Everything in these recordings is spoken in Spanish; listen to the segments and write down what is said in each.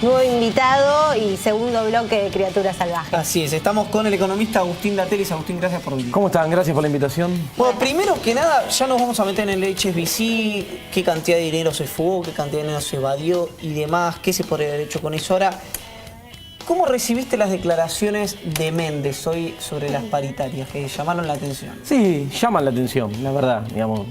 nuevo invitado y segundo bloque de Criaturas Salvajes. Así es, estamos con el economista Agustín Latelis. Agustín, gracias por venir. ¿Cómo están? Gracias por la invitación. Bueno, primero que nada, ya nos vamos a meter en el HSBC, qué cantidad de dinero se fugó, qué cantidad de dinero se evadió y demás, qué se podría haber hecho con eso. Ahora, ¿cómo recibiste las declaraciones de Méndez hoy sobre las paritarias que llamaron la atención? Sí, llaman la atención, la verdad, digamos.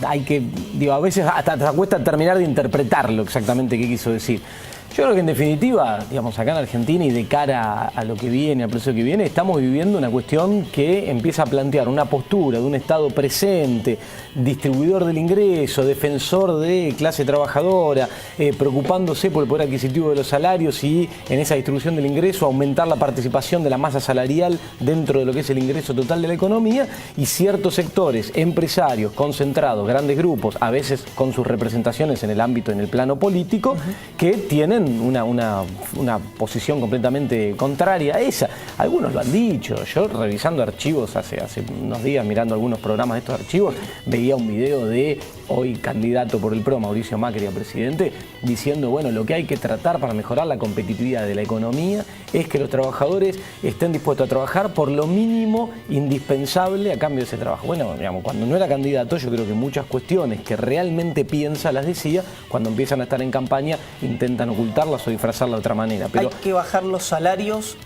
Hay que, a veces hasta te cuesta terminar de interpretarlo exactamente qué quiso decir. Yo creo que en definitiva, digamos, acá en Argentina y de cara a lo que viene, al proceso que viene, estamos viviendo una cuestión que empieza a plantear una postura de un Estado presente, distribuidor del ingreso, defensor de clase trabajadora, preocupándose por el poder adquisitivo de los salarios y en esa distribución del ingreso aumentar la participación de la masa salarial dentro de lo que es el ingreso total de la economía, y ciertos sectores empresarios concentrados, grandes grupos, a veces con sus representaciones en el ámbito, en el plano político, que tienen una posición completamente contraria a esa. Algunos lo han dicho. Yo, revisando archivos hace unos días, mirando algunos programas de estos archivos, veía un video de hoy candidato por el PRO, Mauricio Macri, a presidente, diciendo, bueno, lo que hay que tratar para mejorar la competitividad de la economía es que los trabajadores estén dispuestos a trabajar por lo mínimo indispensable a cambio de ese trabajo. Bueno, digamos, cuando no era candidato, yo creo que muchas cuestiones que realmente piensa las decía, cuando empiezan a estar en campaña intentan ocultarlas o disfrazarlas de otra manera. Pero hay que bajar los salarios,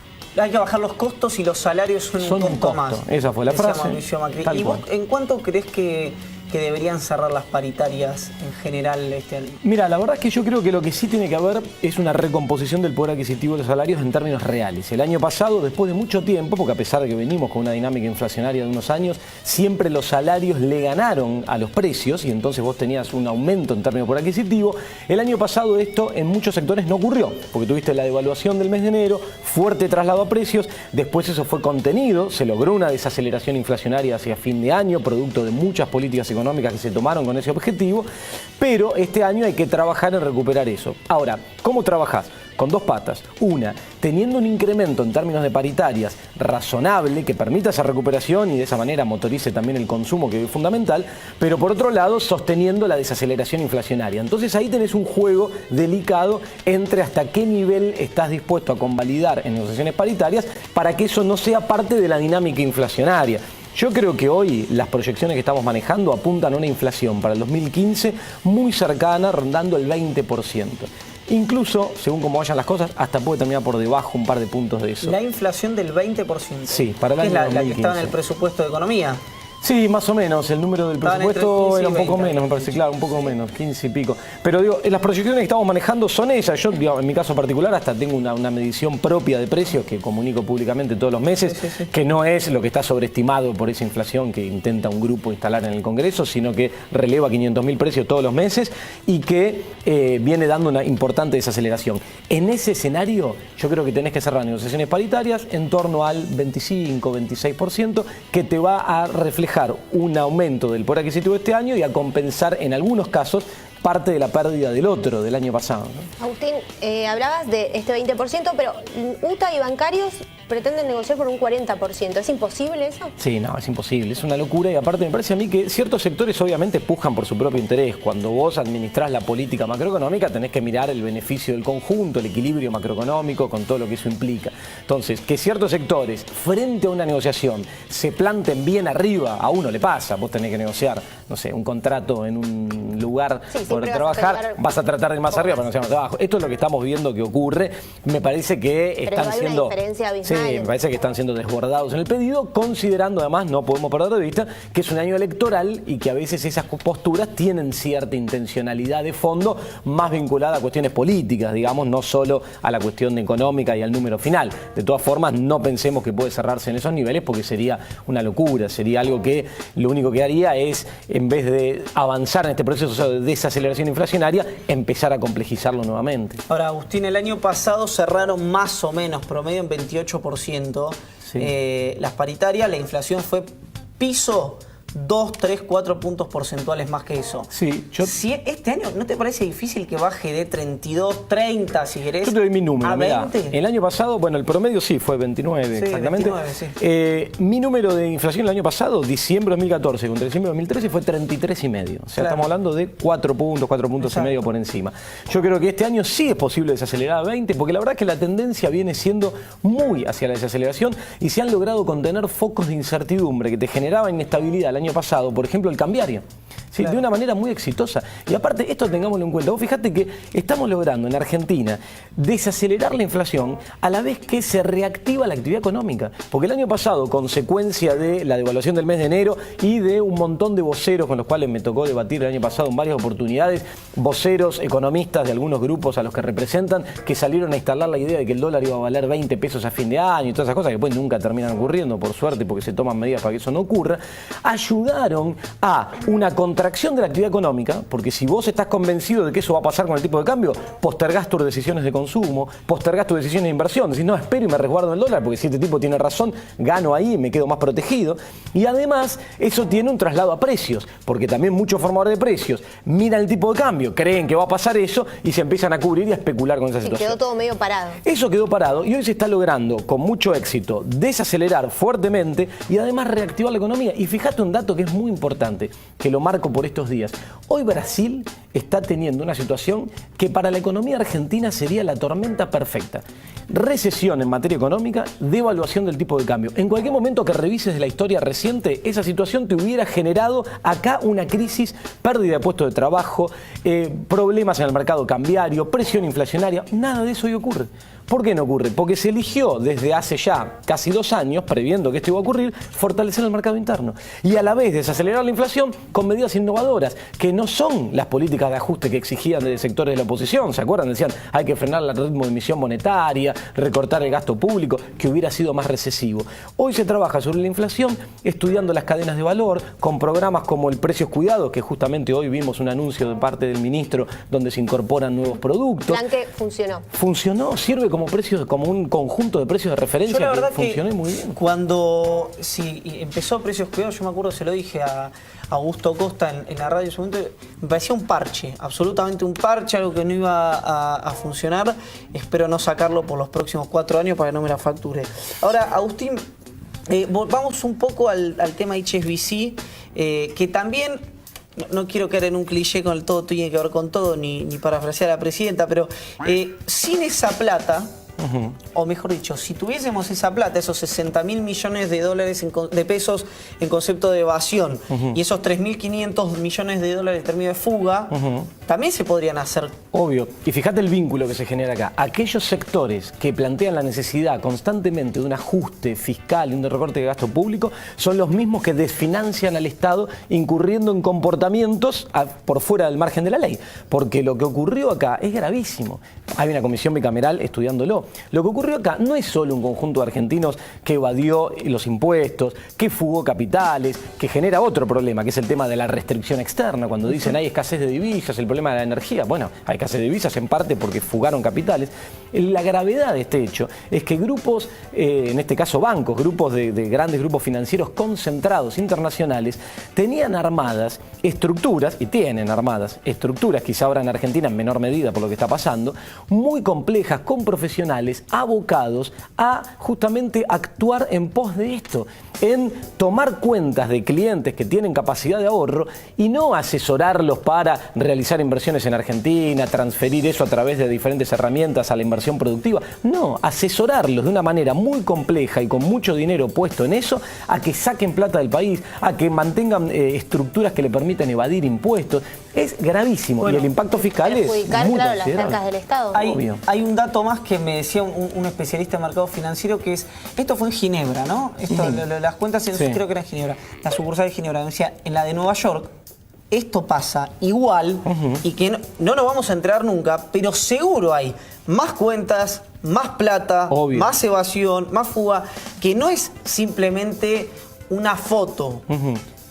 hay que bajar los costos y los salarios son un costo más. Esa fue la frase. Mauricio Macri. ¿Y vos en cuánto crees que deberían cerrar las paritarias en general este año? Mira, la verdad es que yo creo que lo que sí tiene que haber es una recomposición del poder adquisitivo de los salarios en términos reales. El año pasado, después de mucho tiempo, porque a pesar de que venimos con una dinámica inflacionaria de unos años, siempre los salarios le ganaron a los precios y entonces vos tenías un aumento en términos de poder adquisitivo. El año pasado esto en muchos sectores no ocurrió, porque tuviste la devaluación del mes de enero, fuerte traslado a precios, después eso fue contenido, se logró una desaceleración inflacionaria hacia fin de año, producto de muchas políticas económicas que se tomaron con ese objetivo, pero este año hay que trabajar en recuperar eso. Ahora, ¿cómo trabajás? Con dos patas. Una, teniendo un incremento en términos de paritarias razonable que permita esa recuperación y de esa manera motorice también el consumo, que es fundamental, pero por otro lado sosteniendo la desaceleración inflacionaria. Entonces ahí tenés un juego delicado entre hasta qué nivel estás dispuesto a convalidar en negociaciones paritarias para que eso no sea parte de la dinámica inflacionaria. Yo creo que hoy las proyecciones que estamos manejando apuntan a una inflación para el 2015 muy cercana, rondando el 20%. Incluso, según cómo vayan las cosas, hasta puede terminar por debajo un par de puntos de eso. La inflación del 20%. Sí, para el año 2015. La que estaba en el presupuesto de economía. Sí, más o menos. El número del presupuesto era un poco menos, me parece, claro, un poco menos, 15 y pico. Pero digo, las proyecciones que estamos manejando son esas. Yo, digo, en mi caso particular, hasta tengo una medición propia de precios que comunico públicamente todos los meses, que no es lo que está sobreestimado por esa inflación que intenta un grupo instalar en el Congreso, sino que releva 500.000 precios todos los meses y que viene dando una importante desaceleración. En ese escenario, yo creo que tenés que cerrar negociaciones paritarias en torno al 25-26%, que te va a reflejar un aumento del poder adquisitivo este año y a compensar en algunos casos parte de la pérdida del otro, del año pasado, ¿no? Agustín, hablabas de este 20%, pero UTA y bancarios pretenden negociar por un 40%. ¿Es imposible eso? Sí, no, es imposible, es una locura y aparte me parece a mí que ciertos sectores obviamente pujan por su propio interés. Cuando vos administrás la política macroeconómica tenés que mirar el beneficio del conjunto, el equilibrio macroeconómico con todo lo que eso implica. Entonces, que ciertos sectores frente a una negociación se planten bien arriba, a uno le pasa. Vos tenés que negociar, no sé, un contrato en un lugar por trabajar, vas a tratar de ir más arriba para negociar más abajo. Esto es lo que estamos viendo que ocurre. Me parece que están siendo... Una diferencia abismal. Sí, me parece que están siendo desbordados en el pedido, considerando además, no podemos perder de vista, que es un año electoral y que a veces esas posturas tienen cierta intencionalidad de fondo más vinculada a cuestiones políticas, digamos, no solo a la cuestión económica y al número final. De todas formas, no pensemos que puede cerrarse en esos niveles porque sería una locura, sería algo que lo único que haría es, en vez de avanzar en este proceso de desaceleración inflacionaria, empezar a complejizarlo nuevamente. Ahora, Agustín, el año pasado cerraron más o menos, promedio en 28%. Sí. Las paritarias, la inflación fue piso 2, 3, 4 puntos porcentuales más que eso. Sí, Si este año, ¿no te parece difícil que baje de 32, 30, si querés, yo te doy mi número, a mirá. 20? El año pasado, bueno, el promedio sí fue 29, Sí, exactamente. 29, sí. Mi número de inflación el año pasado, diciembre de 2014 contra diciembre de 2013, fue 33,5. O sea, Claro. estamos hablando de 4 puntos y medio por encima. Yo creo que este año sí es posible desacelerar a 20, porque la verdad es que la tendencia viene siendo muy hacia la desaceleración y se han logrado contener focos de incertidumbre que te generaba inestabilidad el año pasado, por ejemplo, el cambiario. Sí, Claro. de una manera muy exitosa. Y aparte, esto tengámoslo en cuenta. Vos fíjate que estamos logrando en Argentina desacelerar la inflación a la vez que se reactiva la actividad económica. Porque el año pasado, consecuencia de la devaluación del mes de enero y de un montón de voceros con los cuales me tocó debatir el año pasado en varias oportunidades, voceros, economistas de algunos grupos a los que representan, que salieron a instalar la idea de que el dólar iba a valer 20 pesos a fin de año y todas esas cosas que después nunca terminan ocurriendo, por suerte, porque se toman medidas para que eso no ocurra, ayudaron a una contracción de la actividad económica, porque si vos estás convencido de que eso va a pasar con el tipo de cambio, postergás tus decisiones de consumo, postergás tus decisiones de inversión, decís, no, espero y me resguardo en el dólar, porque si este tipo tiene razón, gano ahí y me quedo más protegido. Y además, eso tiene un traslado a precios, porque también muchos formadores de precios miran el tipo de cambio, creen que va a pasar eso y se empiezan a cubrir y a especular con esa Y situación. quedó todo medio parado. Eso quedó parado y hoy se está logrando con mucho éxito desacelerar fuertemente y además reactivar la economía. Y fíjate un dato que es muy importante, que lo marco por estos días. Hoy Brasil está teniendo una situación que para la economía argentina sería la tormenta perfecta. Recesión en materia económica, devaluación del tipo de cambio. En cualquier momento que revises de la historia reciente, esa situación te hubiera generado acá una crisis, pérdida de puestos de trabajo, problemas en el mercado cambiario, presión inflacionaria. Nada de eso hoy ocurre. ¿Por qué no ocurre? Porque se eligió desde hace ya casi 2 años, previendo que esto iba a ocurrir, fortalecer el mercado interno. Y a la vez desacelerar la inflación con medidas innovadoras, que no son las políticas de ajuste que exigían de sectores de la oposición. ¿Se acuerdan? Decían, hay que frenar el ritmo de emisión monetaria, recortar el gasto público, que hubiera sido más recesivo. Hoy se trabaja sobre la inflación, estudiando las cadenas de valor, con programas como el Precios Cuidados, que justamente hoy vimos un anuncio de parte del ministro donde se incorporan nuevos productos. Plan que funcionó. Funcionó, sirve como precios, como un conjunto de precios de referencia. Yo la verdad que funcionó muy bien. Cuando empezó Precios Cuidados, yo me acuerdo, se lo dije a Augusto Costa en la radio en su momento, me parecía un parche, absolutamente un parche, algo que no iba a funcionar. Espero no sacarlo por los próximos 4 años para que no me la facture. Ahora, Agustín, vamos un poco al tema HSBC, que también, no quiero caer en un cliché con el todo tiene que ver con todo, ni parafrasear a la presidenta, pero sin esa plata, o mejor dicho, si tuviésemos esa plata, esos 60.000 millones de dólares de pesos en concepto de evasión y esos 3.500 millones de dólares en términos de fuga, también se podrían hacer. Obvio. Y fíjate el vínculo que se genera acá. Aquellos sectores que plantean la necesidad constantemente de un ajuste fiscal y un recorte de gasto público son los mismos que desfinancian al Estado incurriendo en comportamientos por fuera del margen de la ley. Porque lo que ocurrió acá es gravísimo. Hay una comisión bicameral estudiándolo. Lo que ocurrió acá no es solo un conjunto de argentinos que evadió los impuestos, que fugó capitales, que genera otro problema, que es el tema de la restricción externa. Cuando dicen hay escasez de divisas, el problema de la energía, bueno, hay escasez de divisas en parte porque fugaron capitales. La gravedad de este hecho es que grupos, en este caso bancos, grupos de grandes grupos financieros concentrados internacionales, tenían armadas estructuras, y tienen armadas estructuras, quizá ahora en Argentina en menor medida por lo que está pasando, muy complejas, con profesionales abocados a justamente actuar en pos de esto, en tomar cuentas de clientes que tienen capacidad de ahorro y no asesorarlos para realizar inversiones en Argentina, transferir eso a través de diferentes herramientas a la inversión productiva. No, asesorarlos de una manera muy compleja y con mucho dinero puesto en eso, a que saquen plata del país, a que mantengan estructuras que le permitan evadir impuestos. Es gravísimo. Bueno, y el impacto fiscal es muy claro, las considerable. arcas del Estado. Hay un dato más que me decía un especialista en mercado financiero, que es, esto fue en Ginebra, ¿no? Esto, las cuentas creo que era en Ginebra, la sucursal de Ginebra, me decía, en la de Nueva York, esto pasa igual y que no nos vamos a enterar nunca, pero seguro hay más cuentas, más plata, obvio, más evasión, más fuga, que no es simplemente una foto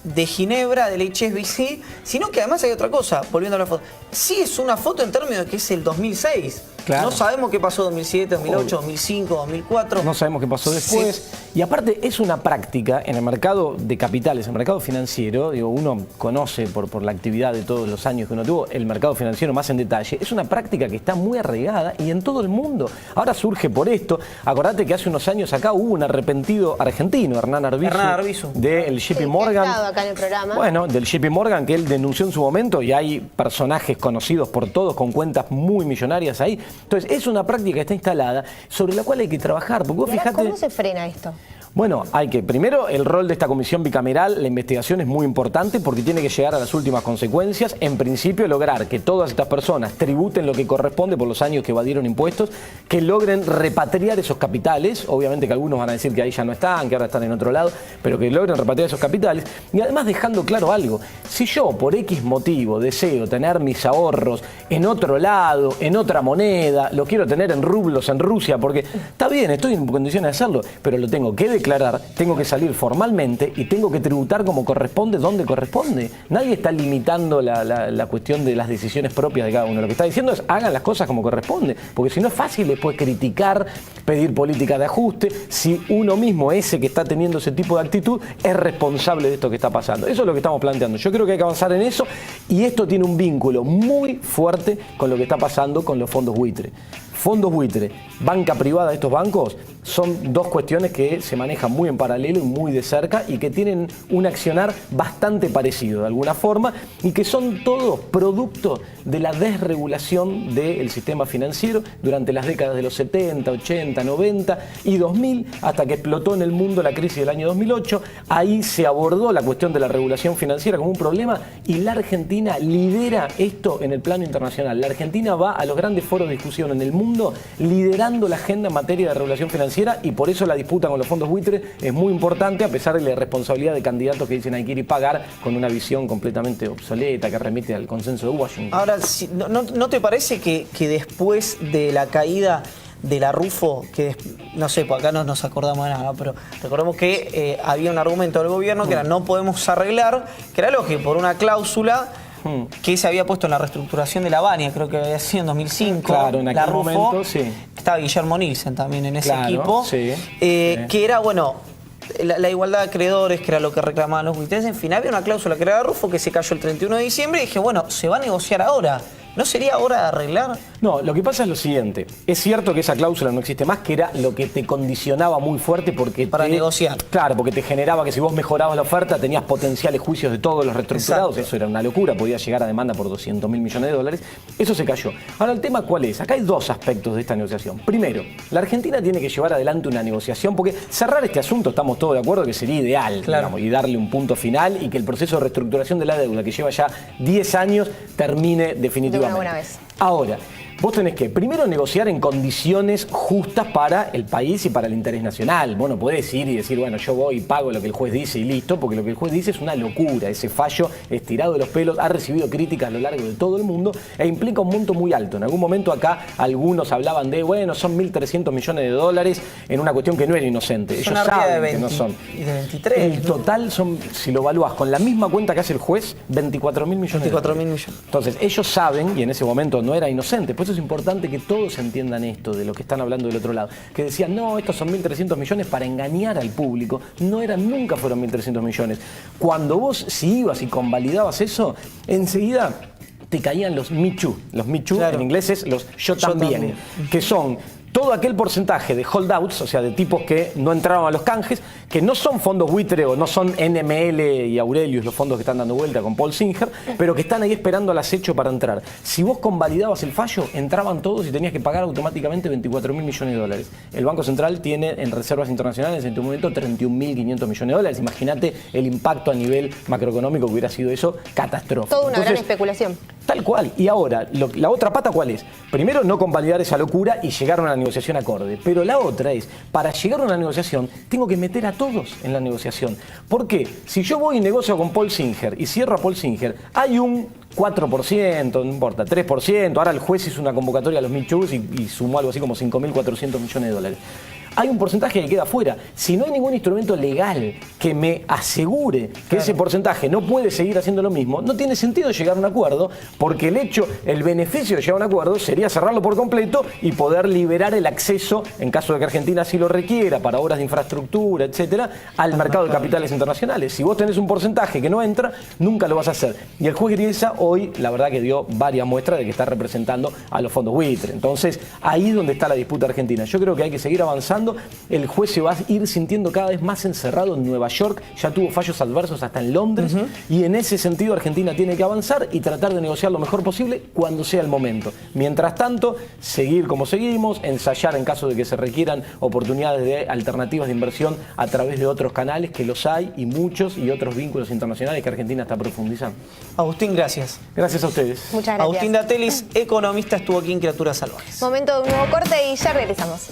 de Ginebra, del HSBC, sino que además hay otra cosa, volviendo a la foto. Sí es una foto en términos de que es el 2006. Claro. No sabemos qué pasó en 2007, 2008, 2005, 2004. No sabemos qué pasó después. Sí. Y aparte es una práctica en el mercado de capitales, en el mercado financiero, digo, uno conoce por la actividad de todos los años que uno tuvo el mercado financiero más en detalle. Es una práctica que está muy arraigada y en todo el mundo. Ahora surge por esto. Acordate que hace unos años acá hubo un arrepentido argentino, Hernán Arbizu, del JP Morgan. Que ha estado acá en el programa. Bueno, del JP Morgan, que él denunció en su momento, y hay personajes conocidos por todos con cuentas muy millonarias ahí. Entonces, es una práctica que está instalada sobre la cual hay que trabajar. Porque vos fijate, ¿cómo se frena esto? bueno, hay que, primero, el rol de esta comisión bicameral, la investigación es muy importante porque tiene que llegar a las últimas consecuencias. En principio, lograr que todas estas personas tributen lo que corresponde por los años que evadieron impuestos, que logren repatriar esos capitales. Obviamente que algunos van a decir que ahí ya no están, que ahora están en otro lado, pero que logren repatriar esos capitales. Y además dejando claro algo, si yo por X motivo deseo tener mis ahorros en otro lado, en otra moneda, lo quiero tener en rublos en Rusia, porque está bien, estoy en condiciones de hacerlo, pero lo tengo que declarar, tengo que salir formalmente y tengo que tributar como corresponde, donde corresponde. Nadie está limitando la cuestión de las decisiones propias de cada uno. Lo que está diciendo es hagan las cosas como corresponde, porque si no es fácil después criticar, pedir política de ajuste, si uno mismo, ese que está teniendo ese tipo de actitud, es responsable de esto que está pasando. Eso es lo que estamos planteando. Yo creo que hay que avanzar en eso y esto tiene un vínculo muy fuerte con lo que está pasando con los fondos buitre. Fondos buitre, banca privada de estos bancos, son dos cuestiones que se manejan muy en paralelo y muy de cerca y que tienen un accionar bastante parecido de alguna forma y que son todos producto de la desregulación del sistema financiero durante las décadas de los 70, 80, 90 y 2000 hasta que explotó en el mundo la crisis del año 2008. Ahí se abordó la cuestión de la regulación financiera como un problema y la Argentina lidera esto en el plano internacional. La Argentina va a los grandes foros de discusión en el mundo liderando la agenda en materia de regulación financiera y por eso la disputa con los fondos buitres es muy importante a pesar de la irresponsabilidad de candidatos que dicen hay que ir y pagar con una visión completamente obsoleta que remite al consenso de Washington. Ahora, ¿no te parece que después de la caída de la Rufo, que no sé, por acá no nos acordamos de nada, ¿no? Pero recordemos que había un argumento del gobierno que era no podemos arreglar, que era lógico, por una cláusula que se había puesto en la reestructuración de la Bania, creo que había sido en 2005. Claro, en aquel la Rufo, momento, sí. Estaba Guillermo Nielsen también en ese Claro, equipo, sí, que era, bueno, la igualdad de acreedores, que era lo que reclamaban los buitres. En fin, había una cláusula que era la Rufo que se cayó el 31 de diciembre y dije, bueno, se va a negociar ahora. ¿No sería hora de arreglar? No, lo que pasa es lo siguiente. Es cierto que esa cláusula no existe más, que era lo que te condicionaba muy fuerte porque para negociar. Claro, porque te generaba que si vos mejorabas la oferta tenías potenciales juicios de todos los reestructurados. Exacto. Eso era una locura, podía llegar a demanda por 200.000 millones de dólares. Eso se cayó. Ahora, el tema ¿cuál es? Acá hay dos aspectos de esta negociación. Primero, la Argentina tiene que llevar adelante una negociación porque cerrar este asunto, estamos todos de acuerdo que sería ideal, claro, digamos, y darle un punto final y que el proceso de reestructuración de la deuda que lleva ya 10 años termine definitivamente. De una buena vez. Ahora, vos tenés que primero negociar en condiciones justas para el país y para el interés nacional. Vos no podés ir y decir, bueno, yo voy y pago lo que el juez dice y listo, porque lo que el juez dice es una locura. Ese fallo es tirado de los pelos, ha recibido críticas a lo largo de todo el mundo e implica un monto muy alto. En algún momento acá algunos hablaban de, bueno, son 1.300 millones de dólares en una cuestión que no era inocente. Son ellos saben de 20, que no son. Y de 23. El total son, si lo evaluás con la misma cuenta que hace el juez, 24.000 millones de dólares. 24.000 millones. Entonces, ellos saben, y en ese momento no era inocente, por eso es importante que todos entiendan esto de lo que están hablando del otro lado, que decían, no, estos son 1.300 millones para engañar al público. No eran, nunca fueron 1.300 millones. Cuando vos, si ibas y convalidabas eso, enseguida te caían los Me Too. Los Me Too, claro, en inglés es los yo también, que son todo aquel porcentaje de holdouts, o sea, de tipos que no entraron a los canjes, que no son fondos buitre o no son NML y Aurelius, los fondos que están dando vuelta con Paul Singer, pero que están ahí esperando al acecho para entrar. Si vos convalidabas el fallo, entraban todos y tenías que pagar automáticamente 24.000 millones de dólares. El Banco Central tiene en reservas internacionales en este momento 31.500 millones de dólares. Imagínate el impacto a nivel macroeconómico que hubiera sido eso, catastrófico. Toda una gran especulación. Tal cual. Y ahora, la otra pata, ¿cuál es? Primero, no convalidar esa locura y llegar a una negociación acorde. Pero la otra es, para llegar a una negociación, tengo que meter a todos en la negociación. ¿Por qué? Si yo voy y negocio con Paul Singer y cierro a Paul Singer, hay un 4%, no importa, 3%. Ahora el juez hizo una convocatoria a los Me Too y sumó algo así como 5.400 millones de dólares. hay un porcentaje que queda fuera. Si no hay ningún instrumento legal que me asegure que ese porcentaje no puede seguir haciendo lo mismo, no tiene sentido llegar a un acuerdo, porque el beneficio de llegar a un acuerdo sería cerrarlo por completo y poder liberar el acceso, en caso de que Argentina así lo requiera, para obras de infraestructura, etcétera, al mercado de capitales internacionales. Si vos tenés un porcentaje que no entra, nunca lo vas a hacer. Y el juez Griesa hoy, la verdad que dio varias muestras de que está representando a los fondos buitre. Entonces, ahí es donde está la disputa argentina. Yo creo que hay que seguir avanzando. El juez se va a ir sintiendo cada vez más encerrado en Nueva York. Ya tuvo fallos adversos hasta en Londres. Y en ese sentido, Argentina tiene que avanzar y tratar de negociar lo mejor posible cuando sea el momento. Mientras tanto, seguir como seguimos, ensayar en caso de que se requieran oportunidades de alternativas de inversión a través de otros canales, que los hay, y muchos, y otros vínculos internacionales que Argentina está profundizando. Agustín, gracias. Gracias a ustedes. Muchas gracias. Agustín Datelis, economista, estuvo aquí en Criaturas Salvajes. Momento de un nuevo corte y ya regresamos.